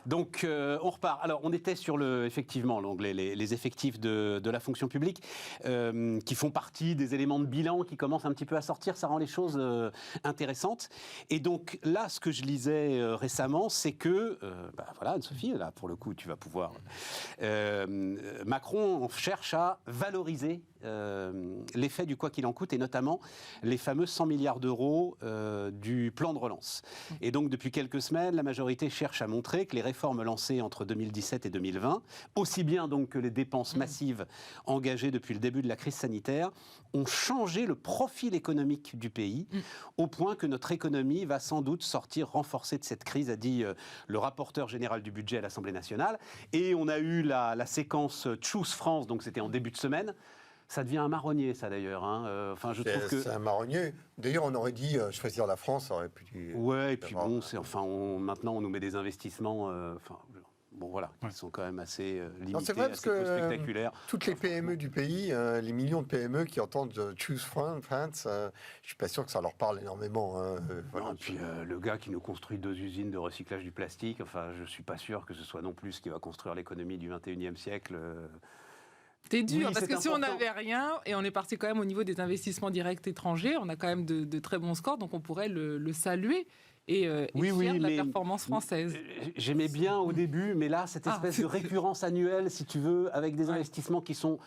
Donc, on repart. Alors, on était sur effectivement les effectifs de la fonction publique qui font partie des éléments de bilan qui commencent un petit peu à sortir. Ça rend les choses intéressantes. Et donc, là, ce que je lisais récemment, c'est que, voilà, Anne-Sophie, là, pour le coup, tu vas pouvoir... Macron cherche à valoriser l'effet du quoi qu'il en coûte, et notamment les fameux 100 milliards d'euros du plan de relance. Et donc, depuis quelques semaines, la majorité cherche à montrer que les réformes lancées entre 2017 et 2020, aussi bien donc que les dépenses massives engagées depuis le début de la crise sanitaire, ont changé le profil économique du pays, au point que notre économie va sans doute sortir renforcée de cette crise, a dit le rapporteur général du budget à l'Assemblée nationale. Et on a eu la séquence Choose France, donc c'était en début de semaine. Ça devient un marronnier, ça, d'ailleurs. Hein. Je trouve que... C'est un marronnier. D'ailleurs, on aurait dit choisir la France, ça aurait pu... Ouais, et puis bon, maintenant, on nous met des investissements... qui sont quand même assez limités, non, c'est vrai, assez peu spectaculaires. Toutes les PME du pays, les millions de PME qui entendent Choose France, je suis pas sûr que ça leur parle énormément. Et puis le gars qui nous construit 2 usines de recyclage du plastique, je suis pas sûr que ce soit non plus ce qui va construire l'économie du 21e siècle. C'est dur, oui, parce que si important. on n'avait rien, et on est parti quand même au niveau des investissements directs étrangers, on a quand même de très bons scores, donc on pourrait le saluer et fier de la performance française. J'aimais bien au début, mais là, cette espèce de récurrence annuelle, si tu veux, avec des investissements qui sont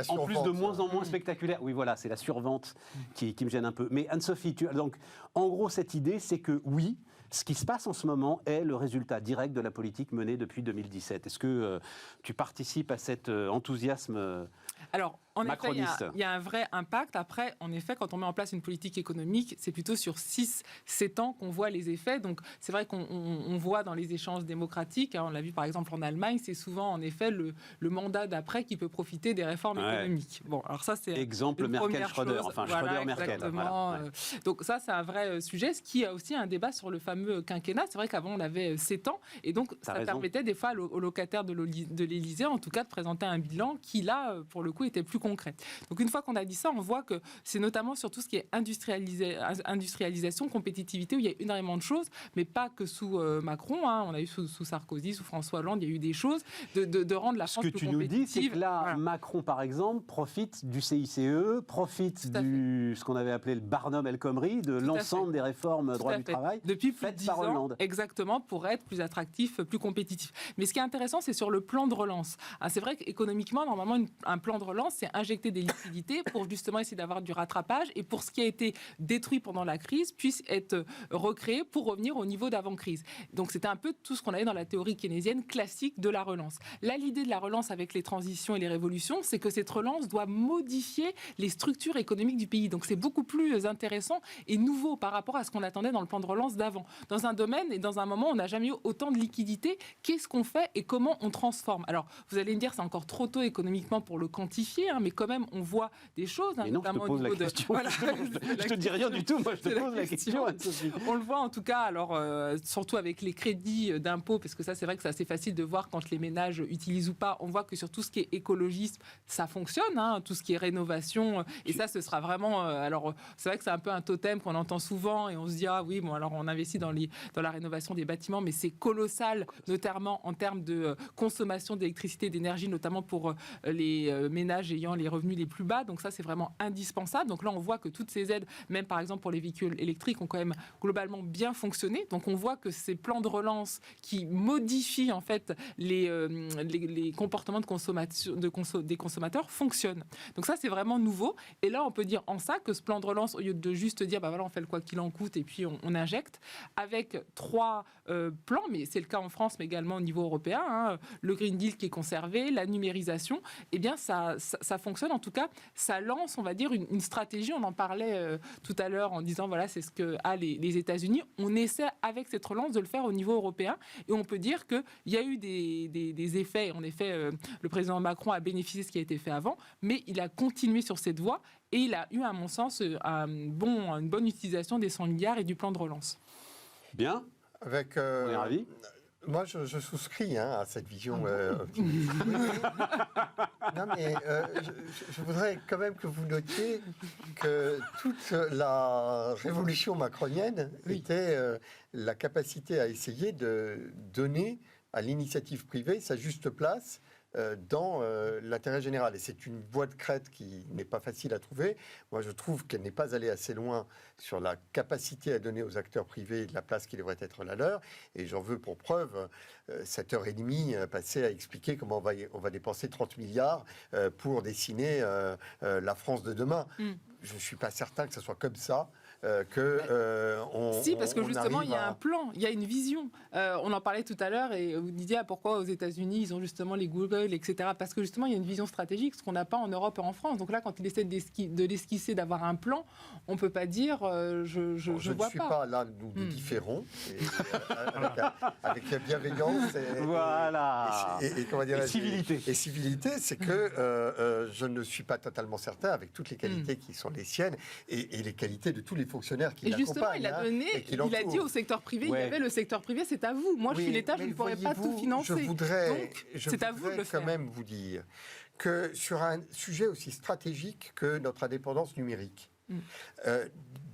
en plus de moins en moins spectaculaires. Oui, voilà, c'est la survente qui me gêne un peu. Mais Anne-Sophie, donc, en gros, cette idée, c'est que oui, ce qui se passe en ce moment est le résultat direct de la politique menée depuis 2017. Est-ce que tu participes à cet enthousiasme Alors, en macroniste? effet, il y a un vrai impact. Après, en effet, quand on met en place une politique économique, c'est plutôt sur 6-7 ans qu'on voit les effets. Donc, c'est vrai qu'on voit dans les échanges démocratiques, on l'a vu par exemple en Allemagne, c'est souvent en effet le mandat d'après qui peut profiter des réformes économiques. Bon, alors ça, c'est exemple Merkel-Schröder, Schröder-Merkel. Exactement. Voilà. Donc ça, c'est un vrai sujet. Ce qui a aussi un débat sur le fameux quinquennat. C'est vrai qu'avant, on avait 7 ans. Et donc, ça permettait des fois aux locataires de l'Élysée, en tout cas, de présenter un bilan qui, là, pour le coup, était plus concret. Donc une fois qu'on a dit ça, on voit que c'est notamment sur tout ce qui est industrialisation, compétitivité, où il y a énormément de choses, mais pas que sous Macron. On a eu sous Sarkozy, sous François Hollande, il y a eu des choses de rendre la France plus compétitive. Ce que tu nous dis, c'est que là, Macron, par exemple, profite du CICE, profite de ce qu'on avait appelé le Barnum El Khomri, de l'ensemble des réformes droit du travail, depuis plus de 10 ans, exactement, pour être plus attractif, plus compétitif. Mais ce qui est intéressant, c'est sur le plan de relance. C'est vrai qu'économiquement, normalement, un plan de relance, c'est injecter des liquidités pour justement essayer d'avoir du rattrapage et pour ce qui a été détruit pendant la crise puisse être recréé pour revenir au niveau d'avant-crise. Donc c'était un peu tout ce qu'on avait dans la théorie keynésienne classique de la relance. Là, l'idée de la relance avec les transitions et les révolutions, c'est que cette relance doit modifier les structures économiques du pays. Donc c'est beaucoup plus intéressant et nouveau par rapport à ce qu'on attendait dans le plan de relance d'avant. Dans un domaine et dans un moment, on n'a jamais eu autant de liquidités. Qu'est-ce qu'on fait et comment on transforme? Alors, vous allez me dire, c'est encore trop tôt économiquement pour le quantifier, mais quand même, on voit des choses. Mais non, je te pose la question. Voilà. Je te dis rien du tout, moi je te pose la question. On le voit en tout cas, alors surtout avec les crédits d'impôt, parce que ça, c'est vrai que c'est assez facile de voir quand les ménages utilisent ou pas. On voit que sur tout ce qui est écologisme, ça fonctionne, tout ce qui est rénovation. Et ça, ce sera vraiment... alors, c'est vrai que c'est un peu un totem qu'on entend souvent et on se dit, alors on investit dans la rénovation des bâtiments, mais c'est colossal, notamment en termes de consommation d'électricité et d'énergie, notamment pour les ménages ayant les revenus les plus bas. Donc ça, c'est vraiment indispensable. Donc là, on voit que toutes ces aides, même par exemple pour les véhicules électriques, ont quand même globalement bien fonctionné. Donc on voit que ces plans de relance qui modifient en fait les comportements de consommation des consommateurs fonctionnent. Donc ça, c'est vraiment nouveau. Et là, on peut dire en ça que ce plan de relance, au lieu de juste dire, on fait le quoi qu'il en coûte et puis on injecte, avec 3 plans, mais c'est le cas en France, mais également au niveau européen, le Green Deal qui est conservé, la numérisation, eh bien ça fonctionne. En tout cas, ça lance, on va dire, une stratégie. On en parlait tout à l'heure en disant, c'est ce que a les États-Unis. On essaie avec cette relance de le faire au niveau européen et on peut dire qu'il y a eu des effets. En effet, le président Macron a bénéficié de ce qui a été fait avant, mais il a continué sur cette voie et il a eu, à mon sens, une bonne utilisation des 100 milliards et du plan de relance. Bien. On est ravis. Moi, je souscris à cette vision optimiste. Non, mais je voudrais quand même que vous notiez que toute la révolution macronienne était la capacité à essayer de donner à l'initiative privée sa juste place dans l'intérêt général. Et c'est une voie de crête qui n'est pas facile à trouver. Moi, je trouve qu'elle n'est pas allée assez loin sur la capacité à donner aux acteurs privés la place qui devrait être la leur. Et j'en veux pour preuve cette heure et demie passée à expliquer comment on va dépenser 30 milliards pour dessiner la France de demain. Je ne suis pas certain que ce soit comme ça. Si, parce que justement, il y a un plan, il y a une vision. On en parlait tout à l'heure et vous disiez pourquoi aux États-Unis ils ont justement les Google, etc. Parce que justement, il y a une vision stratégique, ce qu'on n'a pas en Europe et en France. Donc là, quand il essaie de l'esquisser, d'avoir un plan, on ne peut pas dire je vois pas. Je ne suis pas là, nous différons avec bienveillance et civilité. Et civilité, c'est que je ne suis pas totalement certain, avec toutes les qualités qui sont les siennes et les qualités de tous les fonctionnaires qui l'accompagnent. Et justement, il a donné, il a dit au secteur privé, il y avait le secteur privé, c'est à vous. Moi, je suis l'État, je ne pourrais pas tout financer. C'est à vous de le faire. Quand même vous dire que sur un sujet aussi stratégique que notre indépendance numérique,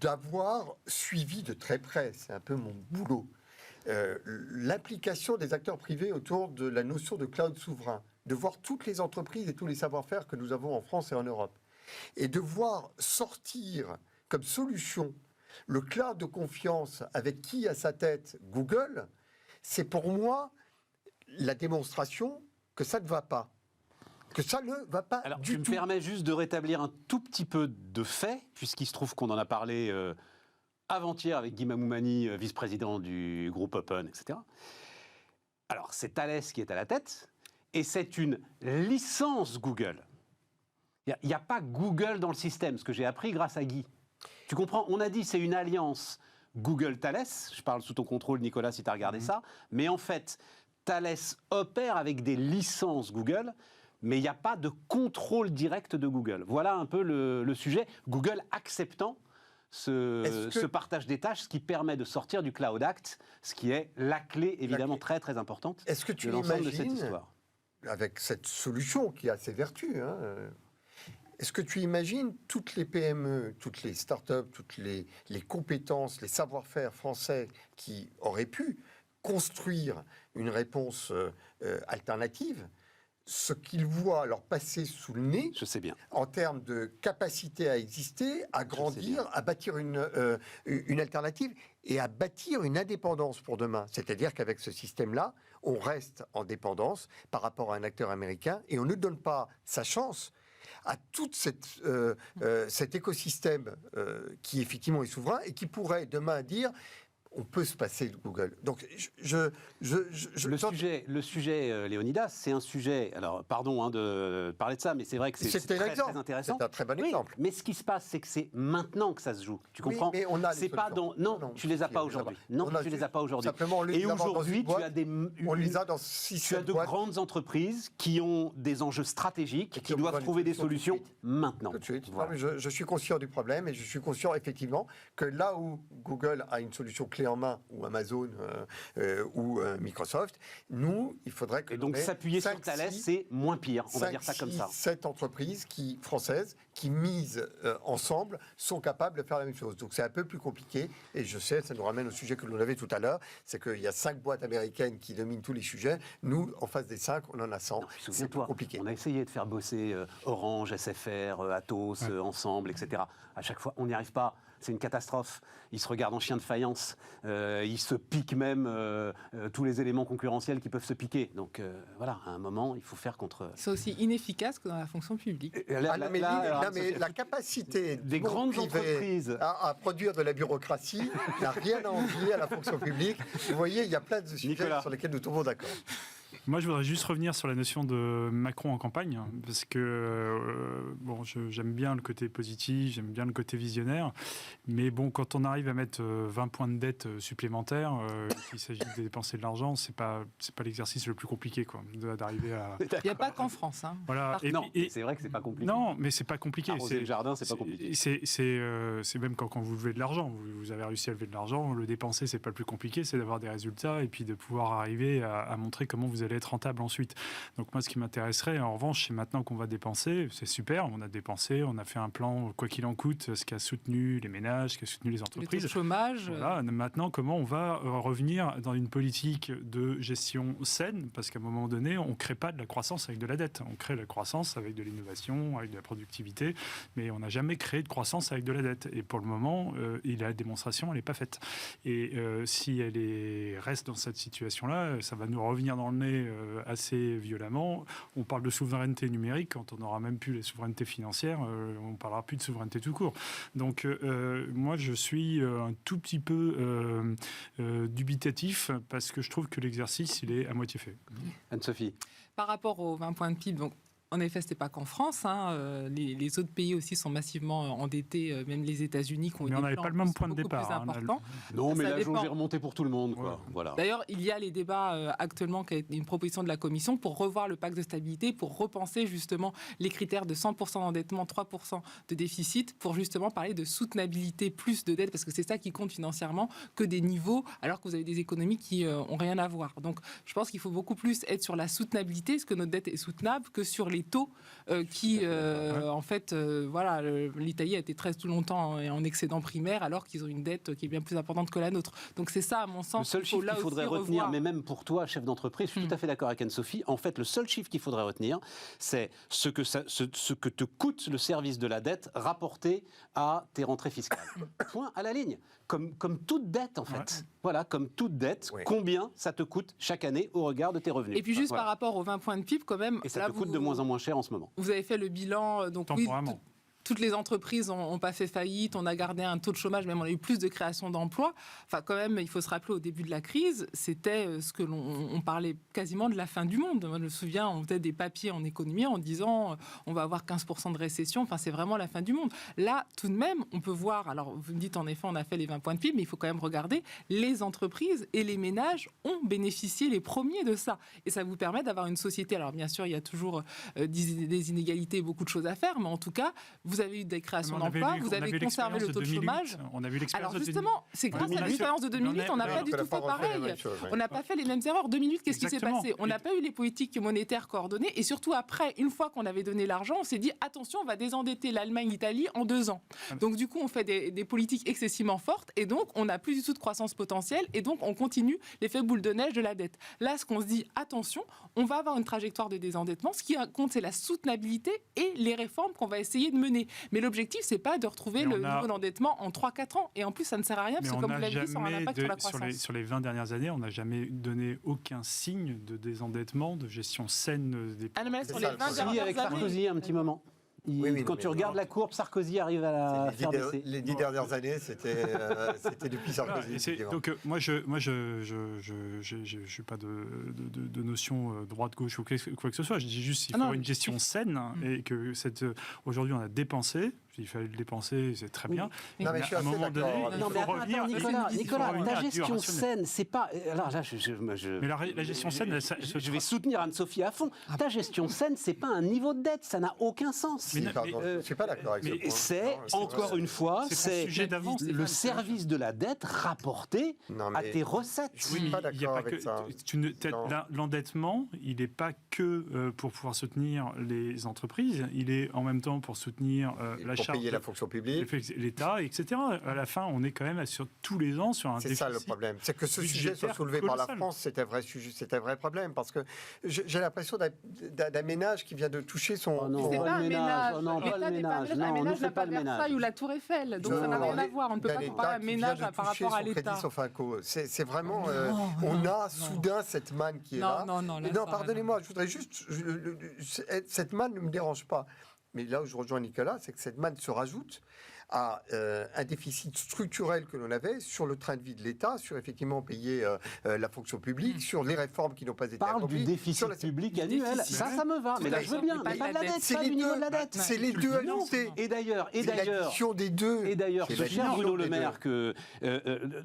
d'avoir suivi de très près, c'est un peu mon boulot, l'implication des acteurs privés autour de la notion de cloud souverain, de voir toutes les entreprises et tous les savoir-faire que nous avons en France et en Europe, et de voir sortir comme solution le cloud de confiance avec qui à sa tête Google, c'est pour moi la démonstration que ça ne va pas. Que ça ne va pas Alors, du tout. Tu me permets juste de rétablir un tout petit peu de faits, puisqu'il se trouve qu'on en a parlé avant-hier avec Guy Mamoumani, vice-président du groupe Open, etc. Alors, c'est Thales qui est à la tête, et c'est une licence Google. Il n'y a pas Google dans le système, ce que j'ai appris grâce à Guy. Tu comprends? On a dit c'est une alliance Google-Thales. Je parle sous ton contrôle, Nicolas, si tu as regardé ça. Mais en fait, Thales opère avec des licences Google, mais il n'y a pas de contrôle direct de Google. Voilà un peu le sujet. Google acceptant ce partage des tâches, ce qui permet de sortir du Cloud Act, ce qui est la clé évidemment très très importante de l'ensemble de cette histoire. Avec cette solution qui a ses vertus, est-ce que tu imagines toutes les PME, toutes les startups, toutes les compétences, les savoir-faire français qui auraient pu construire une réponse alternative, ce qu'ils voient leur passer sous le nez, je sais bien, en termes de capacité à exister, à grandir, à bâtir une alternative et à bâtir une indépendance pour demain. C'est-à-dire qu'avec ce système-là, on reste en dépendance par rapport à un acteur américain et on ne donne pas sa chance à tout cet écosystème qui effectivement est souverain et qui pourrait demain dire on peut se passer de Google. Donc, le sujet, Léonidas, c'est un sujet... Alors, pardon de parler de ça, mais c'est vrai que c'est très, très intéressant. C'est un très bon exemple. Mais ce qui se passe, c'est que c'est maintenant que ça se joue. Tu comprends? Mais on a c'est pas dans... Non, tu les as pas aujourd'hui. Non, tu les as pas aujourd'hui. Simplement, et aujourd'hui, tu as on les a dans 6 Tu as de grandes entreprises qui ont des enjeux stratégiques et qui doivent trouver des solutions maintenant. Tout de suite. Voilà. Je suis conscient du problème et je suis conscient effectivement que là où Google a une solution clé en main, ou Amazon ou Microsoft, nous, il faudrait que... Et donc s'appuyer sur Thales, c'est moins pire, on va dire ça comme ça. 7 entreprises françaises qui misent ensemble sont capables de faire la même chose. Donc c'est un peu plus compliqué et je sais, ça nous ramène au sujet que l'on avait tout à l'heure, c'est qu'il y a 5 boîtes américaines qui dominent tous les sujets. Nous, en face des 5, on en a 100. C'est plus compliqué. On a essayé de faire bosser Orange, SFR, Atos, ensemble, etc. À chaque fois, on n'y arrive pas. C'est une catastrophe. Ils se regardent en chien de faïence. Ils se piquent même tous les éléments concurrentiels qui peuvent se piquer. Donc voilà, à un moment, il faut faire contre... C'est aussi inefficace que dans la fonction publique. Mais la capacité des grandes entreprises à produire de la bureaucratie n'a rien à envier à la fonction publique. Vous voyez, il y a plein de sujets sur lesquels nous tombons d'accord. Moi, je voudrais juste revenir sur la notion de Macron en campagne, parce que j'aime bien le côté positif, j'aime bien le côté visionnaire, mais bon, quand on arrive à mettre 20 points de dette supplémentaires, qu'il s'agit de dépenser de l'argent, c'est pas l'exercice le plus compliqué, quoi, d'arriver à... Il n'y a pas qu'en France. Hein. Voilà. C'est vrai que c'est pas compliqué. Non, mais c'est pas compliqué. Arroser le jardin, c'est pas compliqué. C'est même quand vous levez de l'argent, vous avez réussi à lever de l'argent, le dépenser, c'est pas le plus compliqué, c'est d'avoir des résultats et puis de pouvoir arriver à montrer comment vous vous allez être rentable ensuite. Donc moi, ce qui m'intéresserait, en revanche, c'est maintenant qu'on va dépenser, c'est super, on a dépensé, on a fait un plan, quoi qu'il en coûte, ce qui a soutenu les ménages, ce qui a soutenu les entreprises. Le taux de chômage. Voilà. Maintenant, comment on va revenir dans une politique de gestion saine, parce qu'à un moment donné, on ne crée pas de la croissance avec de la dette. On crée de la croissance avec de l'innovation, avec de la productivité, mais on n'a jamais créé de croissance avec de la dette. Et pour le moment, la démonstration, elle n'est pas faite. Et si elle reste dans cette situation-là, ça va nous revenir dans le nez assez violemment. On parle de souveraineté numérique, quand on n'aura même plus les souverainetés financières, on ne parlera plus de souveraineté tout court. Donc moi, je suis un tout petit peu dubitatif, parce que je trouve que l'exercice, il est à moitié fait. Anne-Sophie. Par rapport aux 20 points de PIB, donc, en effet, ce n'est pas qu'en France. Les autres pays aussi sont massivement endettés, même les États-Unis qui ont mais on n'avait pas le même point de départ. Non, mais la jauge est remontée pour tout le monde. Quoi. Ouais. Voilà. D'ailleurs, il y a les débats actuellement, qui est une proposition de la Commission pour revoir le pacte de stabilité, pour repenser justement les critères de 100% d'endettement, 3% de déficit, pour justement parler de soutenabilité plus de dette, parce que c'est ça qui compte financièrement, que des niveaux, alors que vous avez des économies qui n'ont rien à voir. Donc, je pense qu'il faut beaucoup plus être sur la soutenabilité, est-ce que notre dette est soutenable, que sur les taux qui, en fait, voilà, l'Italie a été très tout longtemps en excédent primaire, alors qu'ils ont une dette qui est bien plus importante que la nôtre. Donc c'est ça, à mon sens, le seul chiffre qu'il faudrait retenir, mais même pour toi, chef d'entreprise, je suis tout à fait d'accord avec Anne-Sophie. En fait, le seul chiffre qu'il faudrait retenir, c'est ce que te coûte le service de la dette rapporté à tes rentrées fiscales. Point à la ligne. Comme toute dette, en fait. Ouais. Voilà, comme toute dette, oui. Combien ça te coûte chaque année au regard de tes revenus. Et puis juste par rapport aux 20 points de PIB, quand même... Et ça te coûte de moins en moins cher en ce moment. Vous avez fait le bilan, donc oui, toutes les entreprises n'ont pas fait faillite, on a gardé un taux de chômage, même on a eu plus de création d'emplois. Enfin, quand même, il faut se rappeler, au début de la crise, c'était ce que on parlait quasiment de la fin du monde. Moi, je me souviens, on faisait des papiers en économie en disant on va avoir 15% de récession, enfin, c'est vraiment la fin du monde. Là, tout de même, on peut voir, alors vous me dites en effet, on a fait les 20 points de PIB, mais il faut quand même regarder, les entreprises et les ménages ont bénéficié les premiers de ça. Et ça vous permet d'avoir une société, alors bien sûr, il y a toujours des inégalités, beaucoup de choses à faire, mais en tout cas, vous avez eu des créations d'emplois, vous avez conservé le taux de chômage. On a vu l'expérience. Alors justement, c'est grâce à l'expérience de 2008, on n'a pas du tout fait pareil. On n'a pas fait les mêmes erreurs. 2008, qu'est-ce qui s'est passé? On n'a pas eu les politiques monétaires coordonnées, et surtout après, une fois qu'on avait donné l'argent, on s'est dit attention, on va désendetter l'Allemagne, l'Italie en 2 ans. Donc du coup, on fait des politiques excessivement fortes, et donc on n'a plus du tout de croissance potentielle, et donc on continue l'effet boule de neige de la dette. Là, ce qu'on se dit, attention, on va avoir une trajectoire de désendettement. Ce qui compte, c'est la soutenabilité et les réformes qu'on va essayer de mener. Mais l'objectif, c'est pas de retrouver le niveau d'endettement en 3-4 ans. Et en plus, ça ne sert à rien, parce que comme vous l'avez dit, ça aura un impact sur la croissance. Sur les 20 dernières années, on n'a jamais donné aucun signe de désendettement, de gestion saine des... Ah non, mais sur les 20 dernières années... avec Sarkozy, un petit moment. Quand tu regardes la courbe, Sarkozy arrive à la faire baisser. Les 10 dernières années, c'était depuis Sarkozy. Donc moi, je suis pas de notion droite-gauche ou quoi que ce soit. Je dis juste qu'il faut une gestion saine, et que aujourd'hui on a dépensé. Il fallait le dépenser, c'est très bien. Non, mais je suis assez d'accord. Non, mais attends, Nicolas, la gestion saine, c'est pas... Alors là, mais la gestion saine... Je vais soutenir Anne-Sophie à fond. Ta gestion saine, c'est pas un niveau de dette, ça n'a aucun sens. Je suis pas d'accord avec ce point. C'est, encore une fois, c'est le service de la dette rapporté à tes recettes. Je suis pas d'accord avec ça. L'endettement, il n'est pas que pour pouvoir soutenir les entreprises, il est en même temps pour soutenir la pour payer la fonction publique, l'État, etc. À la fin, on est quand même tous les ans sur un déficit. C'est ça le problème. C'est que ce sujet soit soulevé par la France, c'est un vrai sujet, c'est un vrai problème, parce que j'ai l'impression d'un ménage qui vient de toucher son... C'est pas un ménage. L'État n'est pas un ménage, n'a pas Versailles ou la Tour Eiffel. Donc ça n'a rien à voir. On ne peut pas comparer un ménage par rapport à l'État. C'est vraiment... On a soudain cette manne qui est là. Non, pardonnez-moi, je voudrais juste... Cette manne ne me dérange pas. Mais là où je rejoins Nicolas, c'est que cette manne se rajoute à un déficit structurel que l'on avait sur le train de vie de l'État, sur effectivement payer la fonction publique, sur les réformes qui n'ont pas été accomplies. Parle du déficit public annuel, ça me va, mais là je veux bien, mais pas de la dette, pas du niveau de la dette. C'est les deux ajoutés. Et d'ailleurs, l'addition des deux. Et d'ailleurs, ce cher Bruno Le Maire, que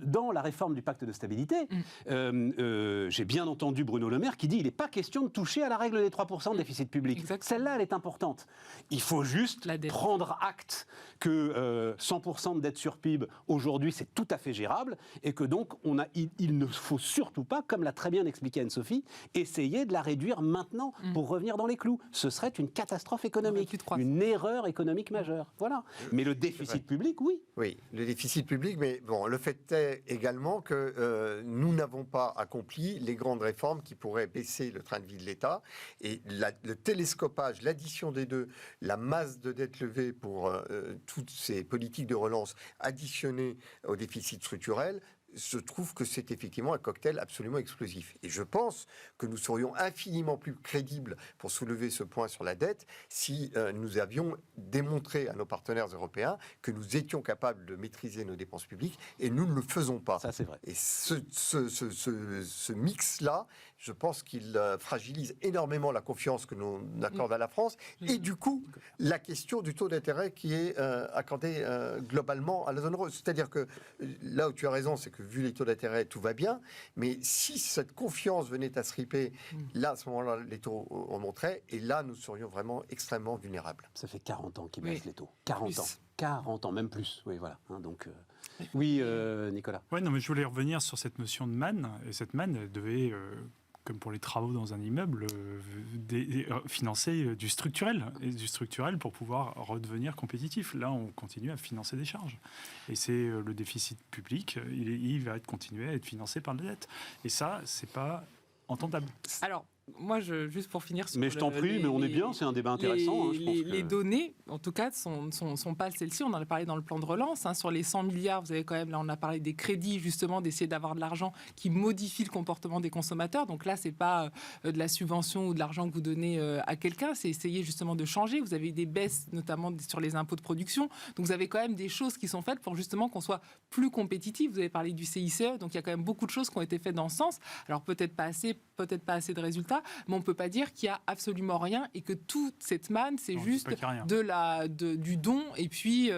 dans la réforme du pacte de stabilité, j'ai bien entendu Bruno Le Maire qui dit il n'est pas question de toucher à la règle des 3% de déficit public. Celle-là, elle est importante. Il faut juste prendre acte que 100% de dette sur PIB, aujourd'hui, c'est tout à fait gérable, et que donc, il ne faut surtout pas, comme l'a très bien expliqué Anne-Sophie, essayer de la réduire maintenant pour revenir dans les clous. Ce serait une catastrophe économique, une erreur économique majeure. Voilà. Mais le déficit public, oui. Oui, le déficit public, mais bon, le fait est également que nous n'avons pas accompli les grandes réformes qui pourraient baisser le train de vie de l'État. Et le télescopage, l'addition des deux, la masse de dette levée pour toutes ces politiques de relance additionnées au déficit structurel, je trouve que c'est effectivement un cocktail absolument explosif. Et je pense que nous serions infiniment plus crédibles pour soulever ce point sur la dette si nous avions démontré à nos partenaires européens que nous étions capables de maîtriser nos dépenses publiques, et nous ne le faisons pas. Ça, c'est vrai. Et ce mix-là, je pense qu'il fragilise énormément la confiance que l'on accorde à la France, et du coup, la question du taux d'intérêt qui est accordé globalement à la zone euro. C'est-à-dire que là où tu as raison, c'est que vu les taux d'intérêt, tout va bien, mais si cette confiance venait à se riper, là, à ce moment-là, les taux remonteraient, et là, nous serions vraiment extrêmement vulnérables. Ça fait 40 ans qu'ils baissent les taux. 40 ans. 40 ans, même plus. Oui, voilà. Donc, oui, Nicolas. Oui, non, mais je voulais revenir sur cette notion de manne. Et cette manne, elle devait, comme pour les travaux dans un immeuble, financer du structurel. Et du structurel pour pouvoir redevenir compétitif. Là, on continue à financer des charges. Et c'est le déficit public, il va continuer à être financé par la dette. Et ça, c'est pas entendable. Alors, moi, juste pour finir sur... Mais je t'en prie, mais on est bien, c'est un débat intéressant. Les données, en tout cas, sont pas celles-ci. On en a parlé dans le plan de relance. Sur les 100 milliards, vous avez quand même, là, on a parlé des crédits, justement, d'essayer d'avoir de l'argent qui modifie le comportement des consommateurs. Donc là, c'est pas de la subvention ou de l'argent que vous donnez à quelqu'un, c'est essayer justement de changer. Vous avez eu des baisses, notamment sur les impôts de production. Donc vous avez quand même des choses qui sont faites pour justement qu'on soit plus compétitif. Vous avez parlé du CICE, donc il y a quand même beaucoup de choses qui ont été faites dans ce sens. Alors peut-être pas assez de résultats, mais on ne peut pas dire qu'il y a absolument rien et que toute cette manne, c'est juste du don et puis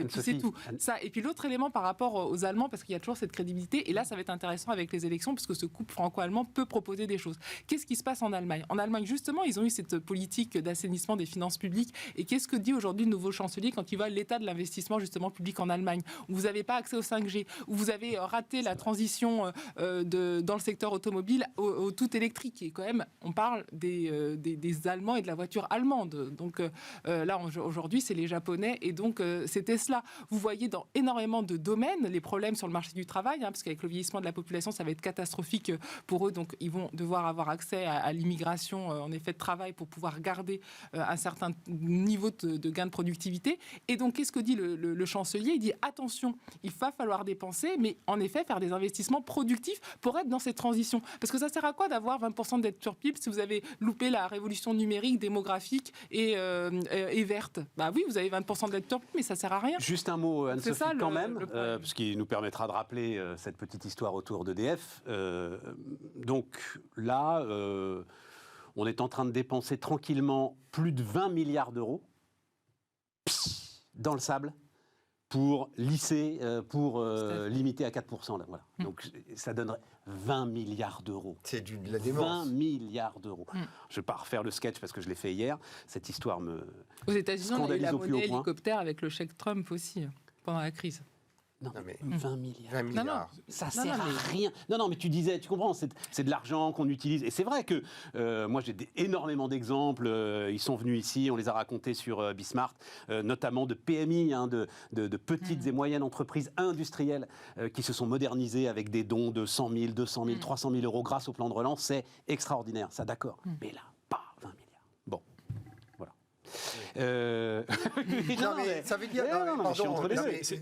c'est tout. Ça, et puis l'autre élément par rapport aux Allemands, parce qu'il y a toujours cette crédibilité, et là ça va être intéressant avec les élections, parce que ce couple franco-allemand peut proposer des choses. Qu'est-ce qui se passe en Allemagne ? En Allemagne, justement, ils ont eu cette politique d'assainissement des finances publiques, et qu'est-ce que dit aujourd'hui le nouveau chancelier quand il voit l'état de l'investissement justement public en Allemagne, où vous n'avez pas accès au 5G, où vous avez raté la transition dans le secteur automobile au tout électrique, qui est quand même, on parle des Allemands et de la voiture allemande. Donc là, aujourd'hui, c'est les Japonais et donc c'est Tesla. Vous voyez dans énormément de domaines les problèmes sur le marché du travail, parce qu'avec le vieillissement de la population, ça va être catastrophique pour eux. Donc ils vont devoir avoir accès à l'immigration, en effet, de travail pour pouvoir garder un certain niveau de gain de productivité. Et donc, qu'est-ce que dit le chancelier ? Il dit, attention, il va falloir dépenser, mais en effet, faire des investissements productifs pour être dans cette transition. Parce que ça sert à quoi d'avoir 20% de dette sur PIB si vous avez loupé la révolution numérique, démographique et verte ? Bah oui, vous avez 20% de dette sur PIB, mais ça sert à rien. Juste un mot, Anne-Sophie, quand même, ce qui nous permettra de rappeler cette petite histoire autour d'EDF. Donc là, on est en train de dépenser tranquillement plus de 20 milliards d'euros dans le sable pour lisser, pour limiter à 4%. Là, voilà. Donc ça donnerait 20 milliards d'euros. C'est de la démence. 20 milliards d'euros. Je ne vais pas refaire le sketch parce que je l'ai fait hier. Cette histoire me Aux États-Unis, on a eu la monnaie point. hélicoptère avec le chèque Trump aussi, pendant la crise. Non, mais 20 milliards. 20 milliards. Ça sert à rien. Non, mais tu disais, tu comprends, c'est de l'argent qu'on utilise. Et c'est vrai que moi, j'ai énormément d'exemples. Ils sont venus ici, on les a racontés sur Bismart, notamment de PMI, de petites et moyennes entreprises industrielles qui se sont modernisées avec des dons de 100 000, 200 000, 300 000 euros grâce au plan de relance. C'est extraordinaire, ça d'accord. Mais là, pas 20 milliards. Bon. Voilà. Non, mais ça veut dire.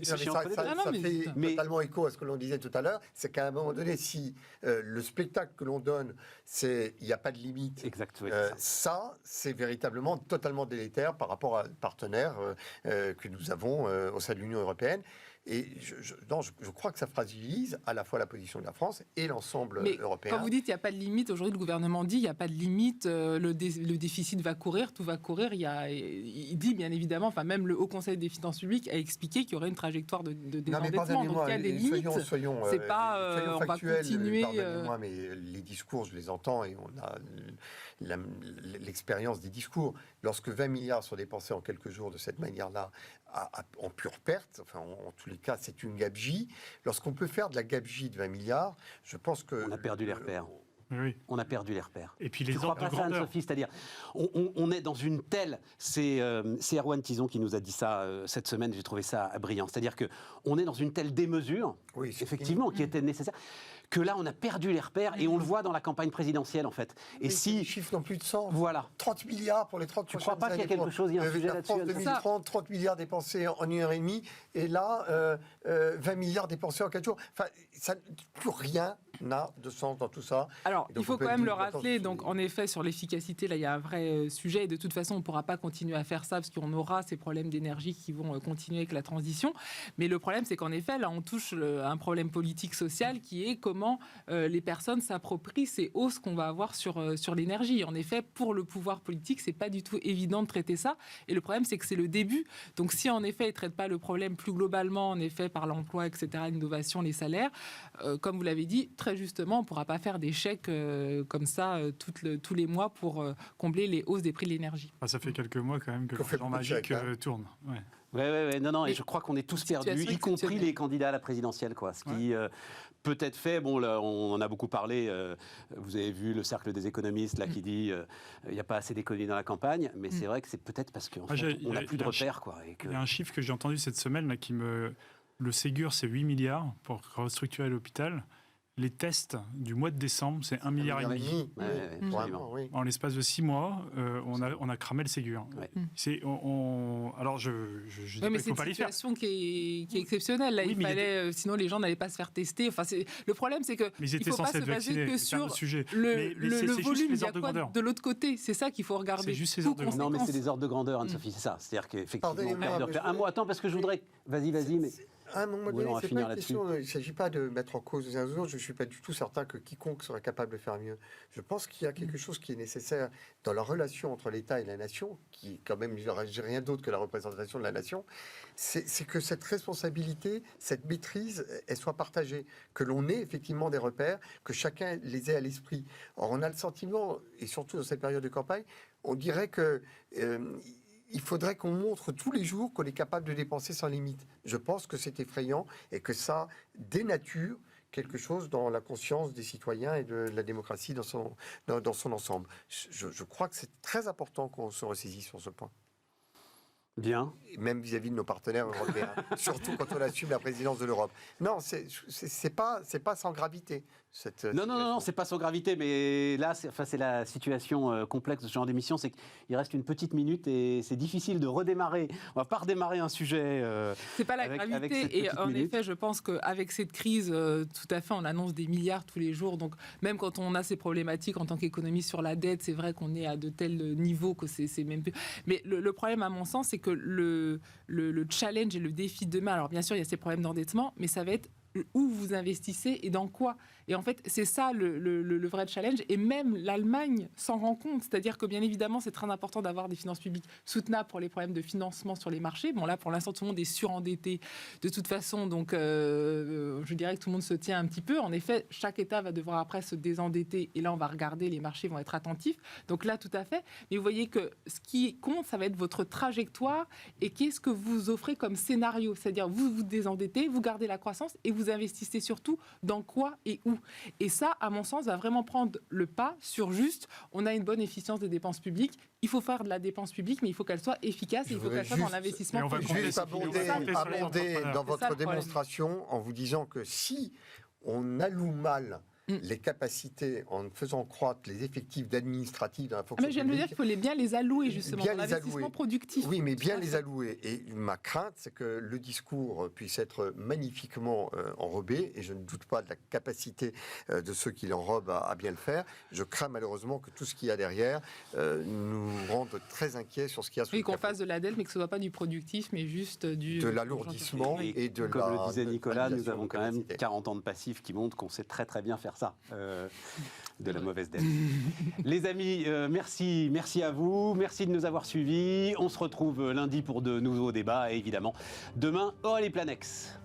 Ça fait totalement écho à ce que l'on disait tout à l'heure. C'est qu'à un moment donné, si le spectacle que l'on donne, c'est il n'y a pas de limite. Exact. Ça, c'est véritablement totalement délétère par rapport à un partenaire que nous avons au sein de l'Union européenne. Et je crois que ça fragilise à la fois la position de la France et l'ensemble européen. Quand vous dites qu'il n'y a pas de limite, aujourd'hui le gouvernement dit qu'il n'y a pas de limite, le déficit va courir, tout va courir. Il dit bien évidemment, enfin même le Haut Conseil des finances publiques a expliqué qu'il y aurait une trajectoire de désendettement. Donc il y a des limites. Soyons c'est pas factuels, on va continuer. Pardonnez-moi, mais les discours, je les entends et on a l'expérience des discours. Lorsque 20 milliards sont dépensés en quelques jours de cette manière-là, en pure perte, enfin en tous les cas c'est une gabegie. Lorsqu'on peut faire de la gabegie de 20 milliards, je pense que... On a perdu les repères. Oui. On a perdu les repères. Et puis Tu les crois ordres de pas ça, grandeur. Anne-Sophie? C'est-à-dire, on est dans une telle... C'est Erwan Tison qui nous a dit ça cette semaine, j'ai trouvé ça brillant. C'est-à-dire qu'on est dans une telle démesure, Oui, c'est effectivement, qui était nécessaire, que là, on a perdu les repères, et on le voit dans la campagne présidentielle, en fait. Et Mais si... les chiffres n'ont plus de sens. Voilà. 30 milliards pour les 30 Tu prochaines crois pas qu'il y a années. quelque chose, il y a un sujet La là-dessus, France Anne-Sophie? 2030, 30 milliards dépensés en une heure et demie, et là, 20 milliards dépensés en 4 jours. Enfin, plus rien n'a de sens dans tout ça. Alors, Et donc, il faut on peut quand même dire, le attends, rappeler. Donc, en effet, sur l'efficacité, là, il y a un vrai sujet. Et de toute façon, on ne pourra pas continuer à faire ça parce qu'on aura ces problèmes d'énergie qui vont continuer avec la transition. Mais le problème, c'est qu'en effet, là, on touche un problème politique-social qui est comment les personnes s'approprient ces hausses qu'on va avoir sur l'énergie. En effet, pour le pouvoir politique, c'est pas du tout évident de traiter ça. Et le problème, c'est que c'est le début. Donc, si en effet, ils ne traitent pas le problème plus globalement, en effet, par l'emploi, etc., l'innovation, les salaires, comme vous l'avez dit, très justement, on ne pourra pas faire des chèques comme ça tous les mois pour combler les hausses des prix de l'énergie. Ah, ça fait quelques mois quand même que Qu'on fait l'argent beaucoup de magique chèques, hein. tourne. Ouais. Ouais, non, et Mais je crois qu'on est tous situation perdus, y compris exceptionnelle. les candidats à la présidentielle, quoi. Ce qui peut-être fait, bon, là, on en a beaucoup parlé, vous avez vu le cercle des économistes, là, qui dit il n'y a pas assez d'économies dans la campagne, mais c'est vrai que c'est peut-être parce qu'on n'a plus de repères, quoi. Et que... Il y a un chiffre que j'ai entendu cette semaine là, le Ségur, c'est 8 milliards pour restructurer l'hôpital. Les tests du mois de décembre, c'est 1,5 milliard. Ouais, Vraiment, absolument. oui. En l'espace de 6 mois, on a cramé le Ségur. Ouais. Alors, je dis Oui, pas mais qu'il c'est faut pas une les faire. situation qui est exceptionnelle. Là, Oui, il mais il y a fallait, sinon les gens n'allaient pas se faire tester. Enfin, le problème, c'est que Mais ils il étaient faut pas censés se être baser vaccinés, que c'est un sur autre sujet. le c'est juste volume. les Il y a ordres de quoi grandeur. de l'autre côté? C'est ça qu'il faut regarder. C'est juste ces Coûts, ordres de grandeur. Non, mais c'est conséquences. des ordres de grandeur, Anne-Sophie, c'est ça. C'est-à-dire qu'effectivement, Pardonnez-moi, on perd de repères. monsieur. Un mot, attends, parce que je voudrais... Vas-y, mais... À un moment Oui, donné, on va c'est finir pas une là-dessus. question, il ne s'agit pas de mettre en cause les uns aux autres. Je ne suis pas du tout certain que quiconque serait capable de faire mieux. Je pense qu'il y a quelque chose qui est nécessaire dans la relation entre l'État et la nation, qui est quand même j'ai rien d'autre que la représentation de la nation, c'est que cette responsabilité, cette maîtrise, elle soit partagée, que l'on ait effectivement des repères, que chacun les ait à l'esprit. Or, on a le sentiment, et surtout dans cette période de campagne, on dirait que... il faudrait qu'on montre tous les jours qu'on est capable de dépenser sans limite. Je pense que c'est effrayant et que ça dénature quelque chose dans la conscience des citoyens et de la démocratie dans son ensemble. Je crois que c'est très important qu'on se ressaisisse sur ce point. Bien. Et même vis-à-vis de nos partenaires européens, surtout quand on assume la présidence de l'Europe. Non, c'est pas sans gravité. Non, c'est pas sans gravité, mais là, c'est la situation complexe de ce genre d'émission, c'est qu'il reste une petite minute et c'est difficile de redémarrer. On va pas redémarrer un sujet. C'est pas la avec gravité. cette Et petite en minute. effet, je pense qu'avec cette crise, tout à fait, on annonce des milliards tous les jours. Donc, même quand on a ces problématiques en tant qu'économiste sur la dette, c'est vrai qu'on est à de tels niveaux que c'est même plus. Mais le problème, à mon sens, c'est que le challenge et le défi de demain, alors bien sûr, il y a ces problèmes d'endettement, mais ça va être où vous investissez et dans quoi. Et en fait, c'est ça le vrai challenge. Et même l'Allemagne s'en rend compte. C'est-à-dire que, bien évidemment, c'est très important d'avoir des finances publiques soutenables pour les problèmes de financement sur les marchés. Bon, là, pour l'instant, tout le monde est surendetté de toute façon. Donc, je dirais que tout le monde se tient un petit peu. En effet, chaque État va devoir après se désendetter. Et là, on va regarder, les marchés vont être attentifs. Donc là, tout à fait. Mais vous voyez que ce qui compte, ça va être votre trajectoire et qu'est-ce que vous offrez comme scénario. C'est-à-dire, vous vous désendettez, vous gardez la croissance et vous investissez surtout dans quoi et où. Et ça, à mon sens, va vraiment prendre le pas sur juste, on a une bonne efficience des dépenses publiques, il faut faire de la dépense publique, mais il faut qu'elle soit efficace et il faut qu'elle soit dans l'investissement Et on va public. Juste abonder dans votre démonstration en vous disant que si on alloue mal les capacités en faisant croître les effectifs d'administratifs dans la fonction Mais je viens de publique, dire qu'il faut bien les allouer, justement, bien dans les l'investissement allouer. productif. Oui, mais bien Tout à les fait. allouer. Et ma crainte, c'est que le discours puisse être magnifiquement enrobé, et je ne doute pas de la capacité de ceux qui l'enrobent à bien le faire. Je crains malheureusement que tout ce qu'il y a derrière nous rende très inquiets sur ce qu'il y a sous Oui, le qu'on capot. fasse de la dette, mais que ce ne soit pas du productif, mais juste de l'alourdissement Oui. et de Comme la... le disait Nicolas, nous validation avons de quand même capacité. 40 ans de passif qui montrent qu'on sait très très bien faire ça, de la mauvaise dette. Les amis, merci à vous, merci de nous avoir suivis. On se retrouve lundi pour de nouveaux débats et évidemment demain, Aurélie Planex.